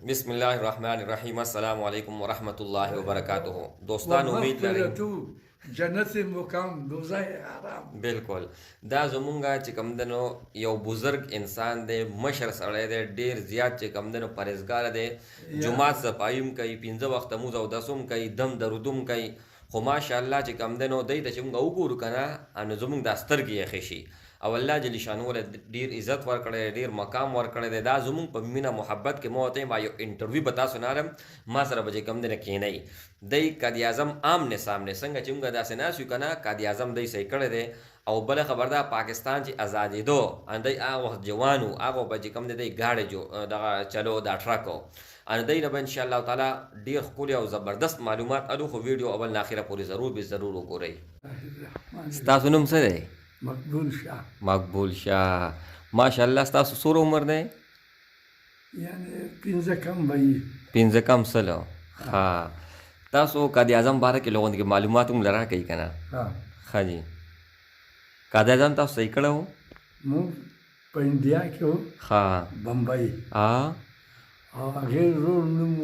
بسم الله الرحمن الرحیم. السلام علیکم ورحمۃ اللہ وبرکاتہ. دوستان امید لرم جنت مقام دوزخ حرام. بالکل. دا زمونږه چې کوم دنو یو بزرگ انسان دی، مشر سړی دی، ډیر زیات چې کوم دنو پرهیزګار دی، جمعات صفاییم کوي، 15 وخت موز او دسوم کوي، دم درودم کوي. خو ماشاءالله چې کوم دنو دی ته چې موږ وګورو کنه نو زمونږ د سترګې یخې شي. او الله جل شانه ول ډیر عزت ورکړی، ډیر مقام ورکړی دی. دا زمونږ په مینه محبت کې مو ته ما یو انټرویو به تاسو نارم ما سره به چې کوم دی نه کینی دی قائد اعظم آمنے سامنے څنګه چې موږ داسې ناست یو کنه قائد اعظم دی صحیح کړی دی. او بله خبر ده پاکستان چې ازادېدو ان دی هغه وخت جوان و، هغه به چې کوم دی دی ګاډی دغه چلو دا ټرک ان دی نه به انشاءالله تعالی ډیر ښکلي او زبردست معلومات الو. خو ویډیو اول نه اخره پورې ضرور به ضرور وګورئ. ستاسو نوم څه دی؟ مقبول شاه. مقبول شاه. ماشاءالله. ستاسو څومره عمر دی؟ یعنی 15 کم وي. 15 کم سلو. ها تاسو قائد اعظم باره کې لوګون کې معلومات هم لرا کوي کنه؟ ها جی. قائد اعظم تاسو صحیح کړو؟ مو په انډیا کې و. ها بمبئی. ها او هغه روډ نوم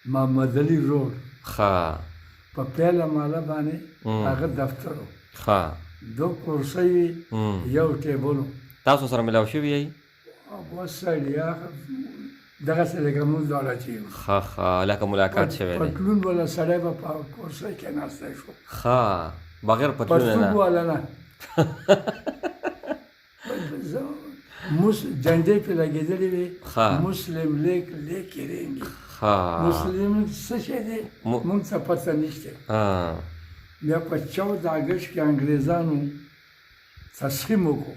محمد علي روډ. ها په پیاله مالا باندې هغه دفتر و. ها 2 کرسۍ یو ټیبل. تاسو سره ملاو شوي یی؟ وسایل دغه څه لکه موږ دواړه چې ها لکه ملاقات شوی دی. پتلون والا سړی به په کرسۍ کېناستی شو. ها بغیر پتلون نه؟ پتلون والا نه. جنډې پې لګېدلې وې، مسلم لیگ لیکې رینګې. مسلم څه شی دی موږ څه پته نشته. بیا په 14 اګست کې انګریزانو تسخیم وکړو.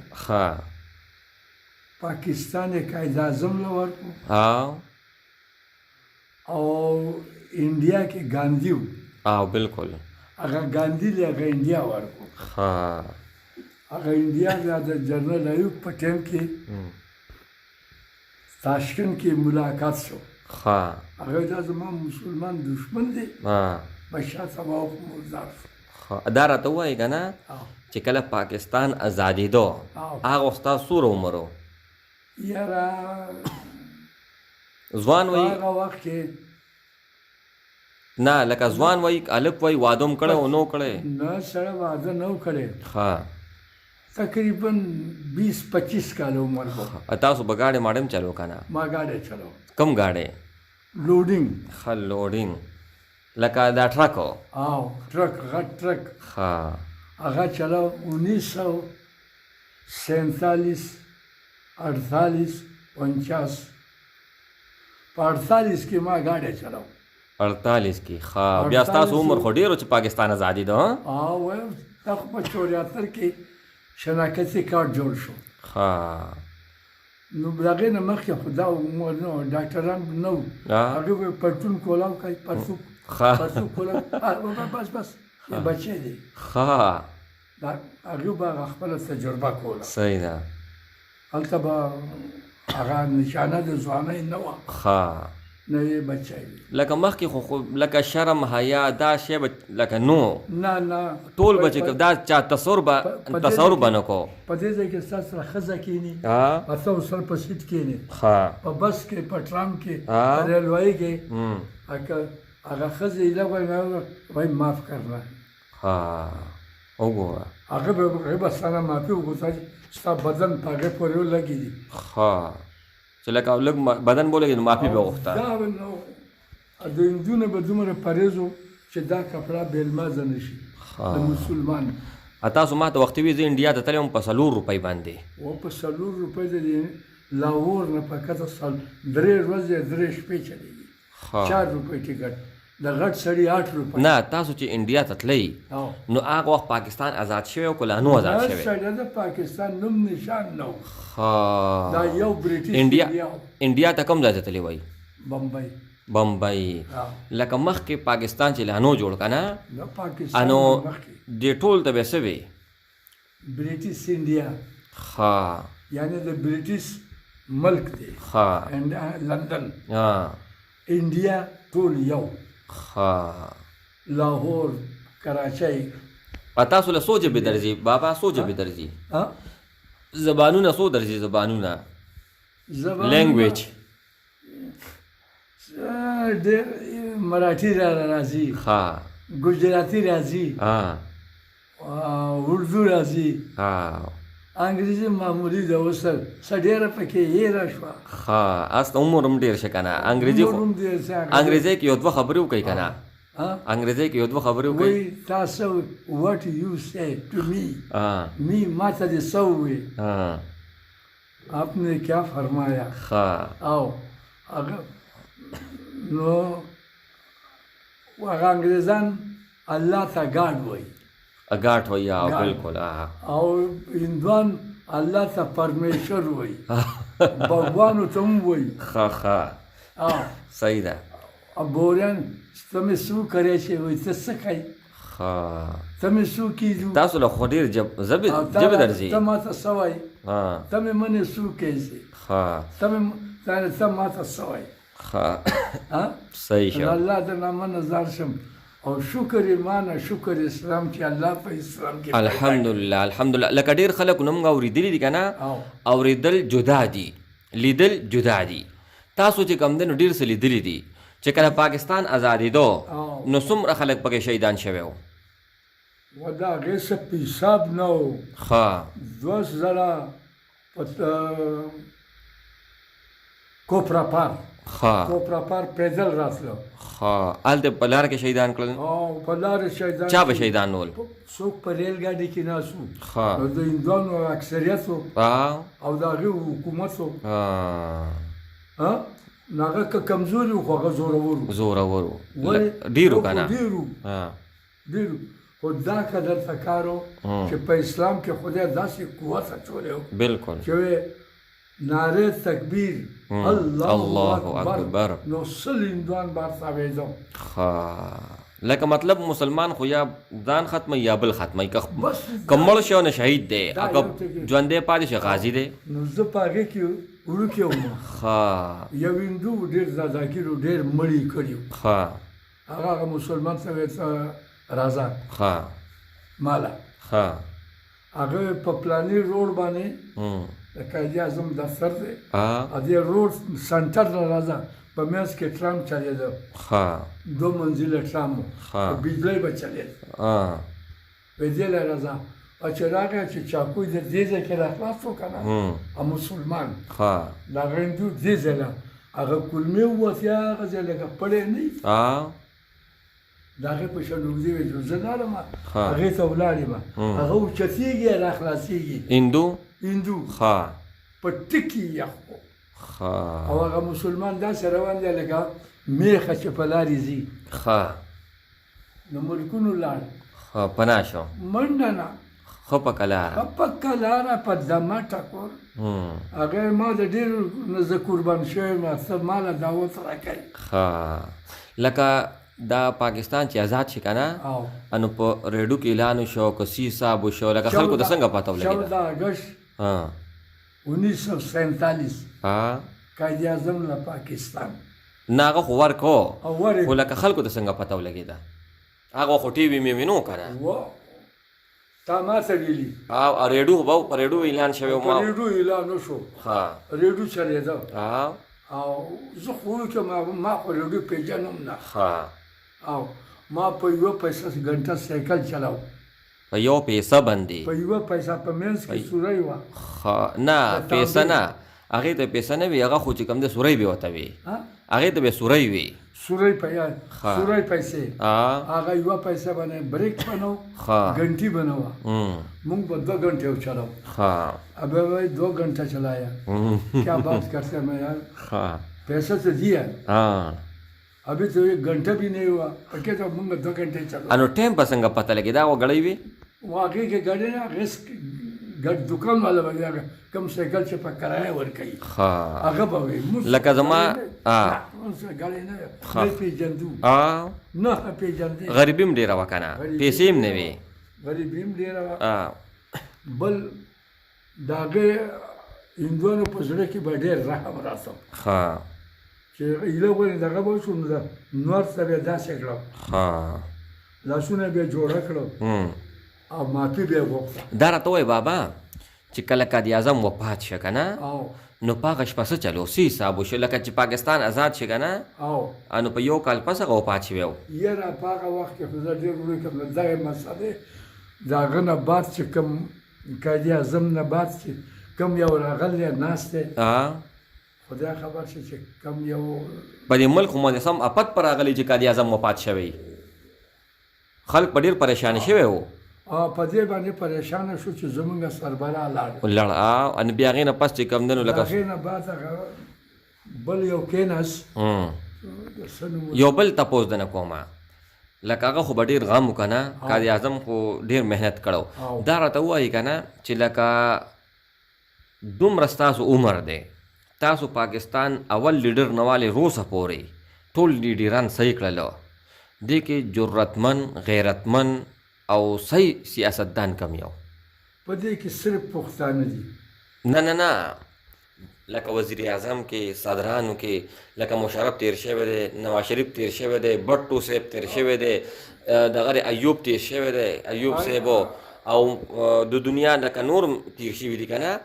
پاکستان یې قائد اعظم له ورکړو او انډیا کې ګاندي و. بالکل. هغه ګاندي له هغه انډیا ورکړو. هغه انډیا بیا د جنرال ایوب په ټیم کې تاشکند کې ملاقات شو. هغه دا زما مسلمان دشمن دی، بشار صاحب مردار شو. دا راته ووایي که نه چې کله پاکستان ازادېدو هغه وخت ستاسو څومره عمر و؟ یاره ځوان وایي؟ هغه وخت کې نه لکه ځوان وایي هلک وایي واده هم کړی او نو کړی؟ نه سړی واده نه و کړی. تقریبا 20-25 کاله عمر و. تاسو به ګاډی ماډی هم چلو که نه؟ ما ګاډی چلو. کوم ګاډی؟ لوډینګ. ښه لوډینګ لکه دا ټرک و؟ ټرک غټ ټرک. هغه چلو 1947 48 49 په 48 کې ما ګاډی چلو. 48 کې. بیا ستاسو عمر خو ډېر و چې پاکستان ازادېدو؟ وایم دا خو په 74 کې شناختي کارت جوړ شو. نو د هغې نه مخکې خو دا عمر نه و، ډاکټران نه وو. هغوی به پرتون کولاو کوي، پرتوک کولاو بس بچی دی. هغوی به هغه خپله تجربه کوله. صحیح ده. هلته به هغه نشانه د ځوانۍ نه وه، نه یې بچی دی. لکه مخکې خو لکه شرم حیا دا شی به لکه نو نه ټول به چې دا چا تصور به نه کو. په دې ځای کې ستا سره ښځه کښېني، اته سر په سیټ کښېني، په بس کې په ټرام کې په ریلوایي کې هغه ښځه ایله وایي معاف کرنا. وګوره هغه به سره معافي وغوښته چې ستا بدن په هغې پورې ولګي دي. چې لکه لږ بدن بولګي نو معافي به غوښته. دا نو د هندونه به دومره پرهیز و چې دا کپړه بې لمازه نه شي د مسلمان. تاسو ما ته وختي وي زه انډیا ته تللی وم په 4 روپۍ باندې. و په 4 روپۍ د لاهور نه په کته 3 ورځې 3 شپې چلېږي. 4 روپۍ ټکټ د غټ سړي 8 روپۍ. نه تاسو چې انډیا ته تلئ نو هغه وخت پاکستان آزاد شوی او که لا نو آزاد شوی؟ سړی د پاکستان نوم نشان نه و. دا یو بریټیش انډیا ته کوم ځای ته تللی وایي؟ بمبئی. بمبئی. لکه مخکې پاکستان چې لا نو جوړ که نه پاکستان نو دې ټول ته به څه وي؟ بریټیش انډیا. یعنی د بریټیش ملک دی. لندن انډیا ټول یو. لاهور کراچۍ. تاسو له څو ژبې درځي بابا؟ څو ژبې درځي؟ زبانونه څو درځي؟ زبانونه لینګویج ډېر مراఠي راځي، ګجراتي راځي، اردو راځي، انګریزي معمولي ده، اوس څه ډېره پکې هېره شوه. اس ته عمر هم ډېر شه که نه. انګریزي کې یو دوه خبرې وکړئ که نه، انګریزي کې یو دوه خبرې وکړئ. تاسو what you say to me می ما ته دې څه وویل، آپ نے کیا فرمایا. او هغه نو هغه انګریزان الله ته ګاډ وایي، ګاډ وایي، بالکل. او هندوان الله ته پرمیشور وایي، بغوانو ته هم وایي. صحیح ده. بوریان ته مې څه وکړی چې وایي ته څه کوې، ته مې څه کېږو، تاسو له خو ډېر ژبې درځي. ته ما ته څه وایي، ته مې منې څه کېږي، ته ما ته څه وایي. صحیح شو. الله د نامه نظر شم او شکر ایمان شکر اسلام چې الله په اسلام کې. الحمدلله الحمدلله. لکه ډېر خلک نو موږ اورېدلي دي که نه، اورېدل جدا دي، لیدل جدا دي. تاسو چې کوم دی نو ډېر څه لیدلي دي چې کله پاکستان ازادېدو نو څومره خلک پکې شهیدان شوي وو. و د هغې څه په حساب نه و. 2000 کوپراپار پیدل راتلو. هلته په لاره کې شهیدان کړل. په لاره شهیدان. چا به شهیدان ول؟ څوک په ریل ګاډي کې ناست وو، د هندوانو اکثریت وو او د هغې حکومت وو. نو هغه که کمزوري وو خو هغه زورور وو. زورور وو ډېرو که نه؟ ډېرو. خو دا که درته کار و چې په اسلام کې خدای داسې قوت اچولی و. بالکل. چې نعره تکبیر الله اکبر نو سل هندوان بار تاویدو. لکه مطلب مسلمان خو یا ځان ختمه یا بل ختمه، که مړ شي نه شهید دی، که ژوندی پاتې شي غازي دی. نو زه په هغې کې وړوکی وم، یو هندو ډېر زاداګیر و، ډېر مړي کړي وو. هغه مسلمان ته ویل راځه ماله. هغه په پلاني روډ باندې د قائد اعظم دفتر دی، دې روډ سنټر نه راځه، په منځ کې ټرام چلېده، 2 منزله ټرام و، بجلی به چلېده. وایي دې له راځه. او چې راغی چې چاکو یې د دې ځای کې را خلاص شو که نه، مسلمان د هغه هندو دې ځای له هغه کلمې ووتې، هغه ځای لکه پړی نه وي، د هغې په شان اوږدې وې چې زه لاړم هغې ته ولاړې، هغه اوچتېږي را خلاصېږي. هندو په ټکي یخ و، او هغه مسلمان داسې روان دی لکه میخه چې په لارې ځي. نو ملکونو لاړ، پناه شو، منډه نه، ښه پکه لاره، په دمه ټکور. هغې ما د ډېرو نه زه قربان شوی یم، ته ما له دعوت راکوي. لکه دا پاکستان چې آزاد شي که نه، نو په ریډیو کې اعلان وشو، که سی صاحب وشو، لکه خلکو ته څنګه پته ولګېده؟ 14 اګست 1947 قائد اعظم له پاکستان. نه هغه خو ورکو، خو لکه خلکو ته څنګه پته ولګېده؟ هغه خو ټي وي مې وینو که نه؟ تا ما ته ویلي. ریډیو به په ریډیو اعلان شوی و. په ریډیو اعلان وشو، ریډیو چلېده، او زه خو وړوکی ما خو ریډیو پېژنم نه، او ما په 1 پیسه ګنټه سایکل چلاو. په 1 پیسه باندې؟ په 1 پیسه په منځ کې سوری وه. نه پیسه نه، هغې ته پیسه نه وي، هغه خو چې کوم دی سوری به ورته وي، هغې ته به سوری وي. سوری پیسې، هغه 1 پیسه باندې بریک بنو، ګنټي بنوه، مونږ به 2 घंटे چلاو. ابے بھائی 2 घंटा چلایا، کیا بات کرتے ہیں میں یار، پیسہ تو دیا، ابھی تو 1 घंटा بھی نہیں ہوا، پکې ته مونږ 2 घंटे چلاو. نو ټایم په څنګه پته لګېده؟ هغه غړی وي، هغې کې ګاډی نه، هغې ګډ دوکان والا به هغه کوم سایکل چې په کرایه ورکوي هغه به وي. لکه زما ګاډی نه پېژندو، نه پېژندې، غریبي هم ډېره وه که نه، پیسې هم نه وي، غریبي هم ډېره وه. بل د هغې هندوانو په زړه کې به ډېر رحم راسم، چې ایله ولې دغه به وشو، نو د نور ته به یې داسې کړم، لاسونه به یې جوړه کړم او معافي به یې وغوښته. دا راته ووایه بابا چې کله قائد اعظم وفات شه که نه، نو په هغه شپه څه چلو څه حساب وشو لکه چې پاکستان آزاد شي که نه او نو په یو کال پس هغه وفات شوی و یاره په هغه وخت کې خو زه ډېر وړوکی کوم دغه مسلې د هغه نه بعد چې کوم قاضي اعظم نه بعد چې کوم یو راغلی ناست دی خدای خبر شي چې کوم یو په دې ملک خو منظم افت پر راغلی چې قاضي اعظم وفات شوی خلک په ډېر پریشان شوی و په دې باندې پریشانه شو چې زمونږ سربراه لاړ ان بیا هغې نه پس چې کوم دی نو لکه هغې نه بعد هغه بل یو کېناست یو بل تپوس دنه کومه لکه هغه خو به ډېر غم و که نه قاضي اعظم خو ډېر محنت کړو دا راته ووایي که نه چې لکه دومره ستاسو عمر دی تاسو پاکستان اول لیډر نواله روسه پورې ټول لیډران صحیح کړلو دې کې جرأتمن غیرتمن او صحیح سیاستدان کم یو په دې کې صرف پښتانه دي نه لکه وزیر اعظم کې صدرانو کې لکه مشرف تیر شوی دی نواز شریف تیر شوی دی بټو صاحب تیر شوی دی دغه ایوب تیر شوی دی ایوب صاحب او د دنیا لکه نور تیر شوي دي که نه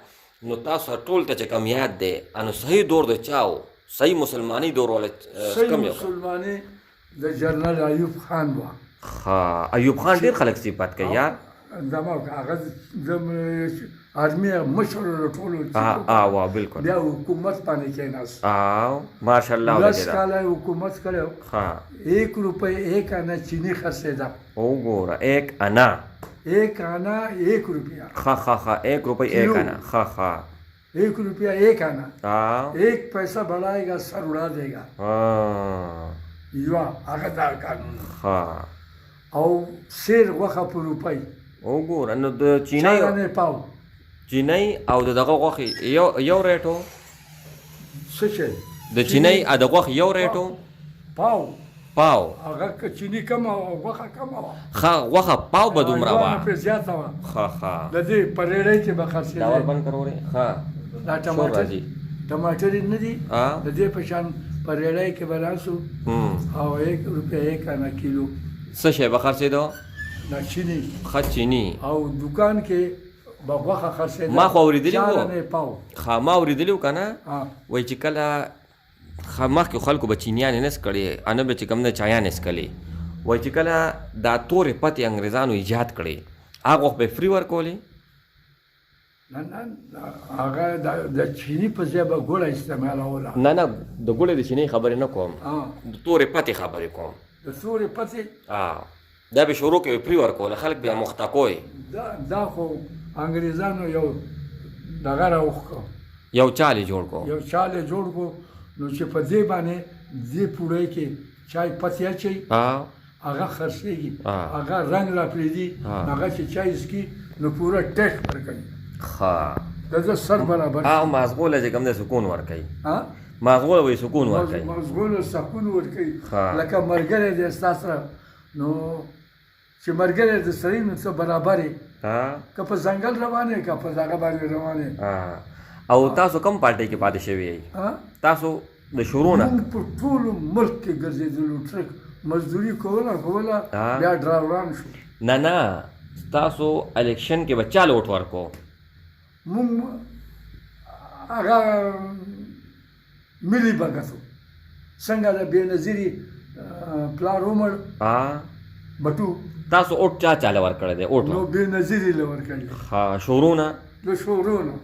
نو تاسو ټول ته چې کم یاد دی انو صحیح دور د چاو صحیح مسلمانی دور والا کم یو صحیح مسلمانی د جنرال ایوب خان و ایوب خان ډېر خلک صفت کوي یار دما هغه د آرمي مشر ټولو وا بالکل بیا حکومت باندې کېناست ماشاءالله 10 کاله حکومت کړو 1 روپۍ 1 آنا چینی خرڅېده وګوره 1 آنا 1 آنا 1 روپیہ 1 روپۍ 1 آنا 1 روپیہ 1 آنا 1 پیسہ بڑھائے گا سر اڑا دے گا یو هغه دا قانون او سیر غوښه په روپۍ وګوره نو د چینی پاو چینی او دغه غوښې یو ریټو څه شی د چینی او د غوښې یو ریټو پاو هغه چینی کم او غوښه کم وه غوښه پاو به دومره وه پرې زیاته وه د دې په ریړۍ کې به خرڅېدی دا ور بند کړو دا ټماټر نه دي د دې په شان په ریړۍ کې به راسو او 1 روپیه 1 آنا کیلو څه شی به خرڅېدو دا چینی چینی او دکان کې به غوښه خرڅېده ما خو اورېدلي وو 4 آنې پاو ما اورېدلي وو که نه وایي چې کله مخکې خلکو به چینیانې نه څکړې انه به چې کوم نه چایانې څکلې وایي چې کله دا تورې پتې انګریزانو ایجاد کړې هغه وخت به یې فري ورکولې نه هغه د چیني په ځای به ګوړه استعمالوله نه د ګوړې د چیني خبرې نه کوم د تورې پتې خبرې کوم د تورې پتې دا به شروع کې فري ورکوله خلک بیا مخته کوی دا خو انګریزانو یو دغه راوښکو یو چال یې جوړ کو نو چې په دې باندې دې پوړۍ کې چای پتې اچوي هغه خرڅېږي هغه رنګ را پرېږدي هغه چې چای څکي نو پوره ټیکس ورکوي د ده سر برابر مازغوله چې کوم دی سکون ورکوي مازغوله وایي سکون ورکوي مازغوله سکون ورکوي لکه ملګری دی ستا سره نو چې ملګری د سړي نو څه برابر یې که په ځنګل روان یې که په هغه باندې روان یې او تاسو کوم پارټۍ کې پاتې شوي یئ تاسو د شروع نه موږ په ټولو ملک کې ګرځېدلو ټرک مزدوري کوله بیا ډراوران شو نه تاسو الیکشن کې به چا له ووټ ورکو موږ هغه ملي بګتو څنګه د بېنظیري پلار ومړ بټو تاسو ووټ چاله ورکړی دی ووټ نو بېنظیري له ورکړی شروع نه د شورو نه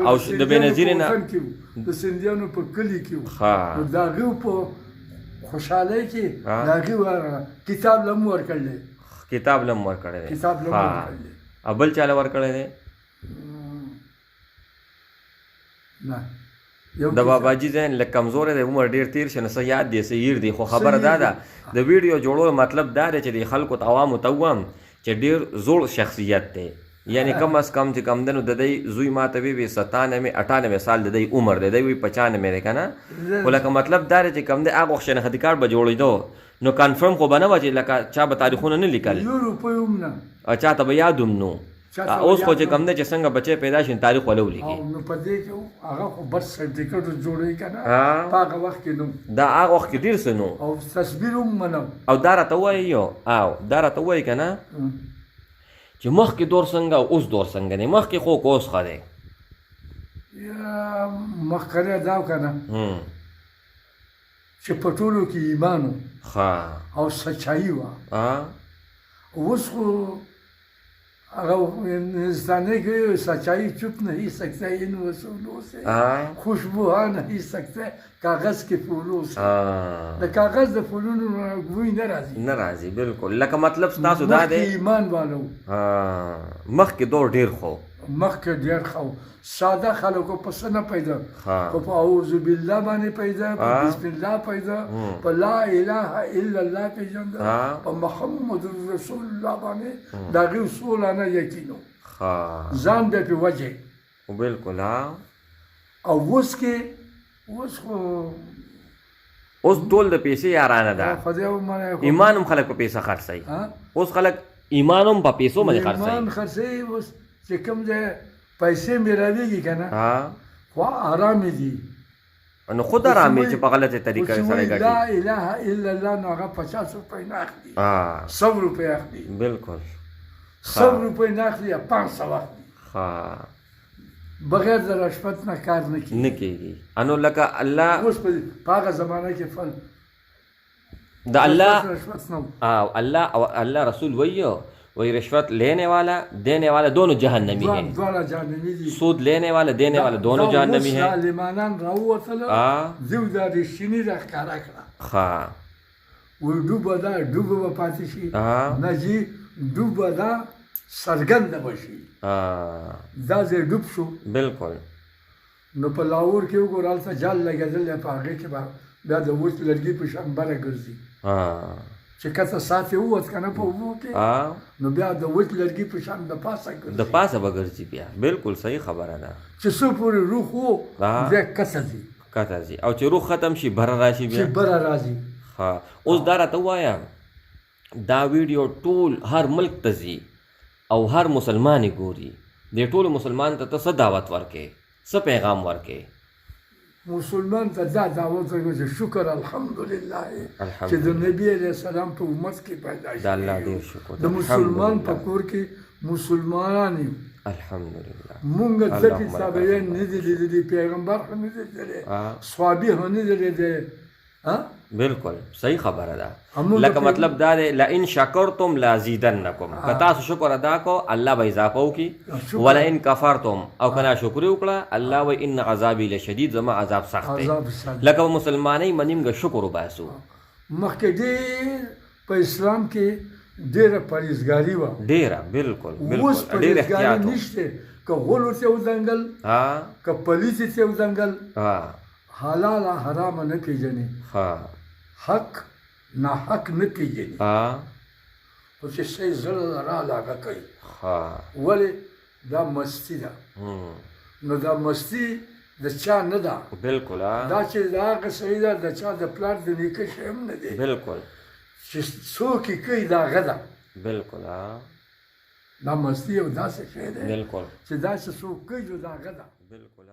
او د بېنظیرې نه د سندیانو په کلي کې وو نو د هغې په خوشحالۍ کې د هغې کتاب له هم ورکړلی کتاب له هم ورکړی دی او بل چاله ورکړی دی د باباجي ذهن لږ کمزوری دی عمر ډېر تېر شي نو څه یاد دی څه هیر دی خو خبره دا ده د ویډیو جوړولو مطلب دا دی چې د خلکو ته عوامو ته ووایم چې ډېر زوړ شخصیت دی یعنی کم از کم چې کم دی نو د دی زوی ما ته وی 97-98 سال د دی عمر دی دی وی 95 دی که نه خو لکه مطلب دا دی چې کم دی هغه وخت شناختي کارت به جوړېدو نو کنفرم خو به نه وه چې لکه چا به تاریخونه نه لیکل چا ته به یاد هم نو اوس خو چې کم دی چې څنګه بچی پیدا شي تاریخ ولو لیکي نو په دې کې هغه خو برث سرټیفیکټ جوړوي که نه په هغه وخت کې نو دا هغه وخت کې ډېر څه نو او تصویر هم منو او دا راته ووایي دا راته ووایي که نه چې مخکې دور څنګه او اوس دور څنګه دی مخکې خو اوس ښه دی یا مخکره دا که نه چې په ټولو کې ایمان او سچایي وه. اوس خو هغه ہندوستانی کې سچائی چپ نہیں سکتا ان وصولوں سے، خوشبوها نہیں سکتا کاغذ کے پھولوں سے. د کاغذ د پھولونو بوی نه راځي. بالکل. لکه مطلب ستاسو دا دی مخکې ایمان والو مخکې دور ډېر خو مخکې ډېر خو ساده خلکو په څه نه پیدا، خو په اعوذ بالله باندې پیدا، په بسم الله پیدا، په لا اله الا الله پیژنده، په محمد رسول الله باندې د هغې اصولانه یقین و، ځان به پې وجه. بالکل. او اوس کې اوس خو اوس ټول د پیسې یارانه ده، ایمان هم خلک په پیسه خرڅوي. اوس خلک ایمان هم په پیسو باندې ایمان خرڅوي. اوس چې کوم ځای پیسې میراویږي که نه خو آرامې دي، نو خود آرامې چې په غلطه طریقه سره ګټي. لا اله الا الله نو هغه 50 روپۍ نه اخلي، 100 روپۍ اخلي. بالکل. 100 روپۍ نه اخلي یا 500 اخلي، بغیر د رشوت نه کار نه کېږي. انو لکه الله اوس په هغه زمانه کې فن د الله او الله رسول وہی رشوت لینے والا دینے والا دونوں جہنمی ہیں، سود لینے والا دینے والا دونوں جہنمی ہیں. ظالمانان راووتل دیو دا رښتیني راښکاره کړه. وی ډوبه ده ډوبه به پاتې شي، نه جي ډوبه ده څرګنده به شي. دا ځای ډوب شو. بالکل. نو په لاهور کې وګوره هلته جال لګېدل دی، په هغې کې به بیا د وچ لرګي په شان بره ګرځي، چې کته ساعت یې ووت که نه په اوبو کې، نو بیا د وچ لرګي په شان د پاسه به ګرځي بیا. بالکل صحیح خبره ده. چې څو پورې روح و بیا کته ځي، او چې روح ختم شي بره راشي بیا. بره راځي. اوس دا راته ووایه دا ویډیو ټول هر ملک ته ځي او هر مسلمان یې ګوري، دې ټولو مسلمان ته ته څه دعوت ورکې، څه پیغام ورکې؟ مسلمان ته دا دعوت ورکوي چې شکر الحمدلله چې د نبي علیه السلام په امت کې پیدا شي. د الله ډېر شکر. د مسلمان په کور کې مسلمانان یو. الحمدلله. مونږ ځکه صحابیان نه دي لیدلي، پیغمبر هم نه دي لیدلی، صحابي هم نه دي لیدلی. بالکل صحیح خبره ده. لکه مطلب دا دی لئن شکرتم لازیدنکم، که تاسو شکر ادا کو الله به اضافه وکړي، ولئن کفرتم او که ناشکري وکړه الله وایي ان عذابي لشدید، زما عذاب سخت دی. لکه په مسلمانۍ باندې موږ شکر وباسو. مخکې ډېر په اسلام کې ډېره پرهیزګاري وه، ډېره. بالکل اوس پرهیزګاري نشته. که غول ورته وځنګل، که پلیس ورته وځنګل، حلال حرام نه پیژني، حق ناحق نه پیژني، خو چې صحیح زړه رالاګه کوي. ولې؟ دا مستی ده. نو دا مستی د چا نه ده. بالکل. دا چې د هغه سړي ده د چا د پلار د نیکه شی هم نه دی. بالکل. چې څوک یې کوي د هغه ده. بالکل. دا مستی یو داسې شی دی بالکل چې داسې څوک کوي نو د هغه ده. بالکل.